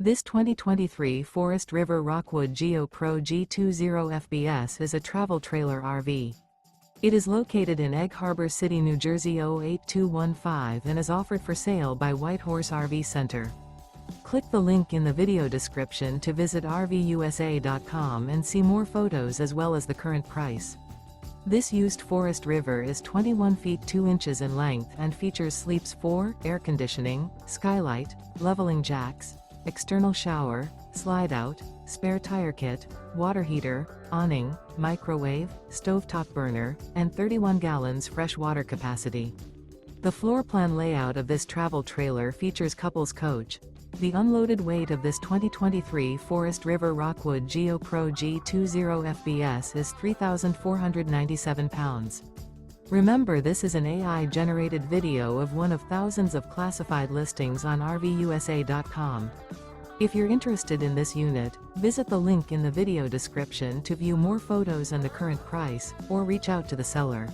This 2023 Forest River Rockwood Geo Pro G20 FBS is a travel trailer RV. It is located in Egg Harbor City, New Jersey 08215 and is offered for sale by Whitehorse RV Center. Click the link in the video description to visit RVUSA.com and see more photos as well as the current price. This used Forest River is 21 feet 2 inches in length and features sleeps 4, air conditioning, skylight, leveling jacks, external shower, slide-out, spare tire kit, water heater, awning, microwave, stovetop burner, and 31 gallons fresh water capacity. The floor plan layout of this travel trailer features Couples Coach. The unloaded weight of this 2023 Forest River Rockwood Geo Pro G20 FBS is 3,497 pounds. Remember, this is an AI-generated video of one of thousands of classified listings on RVUSA.com. If you're interested in this unit, visit the link in the video description to view more photos and the current price, or reach out to the seller.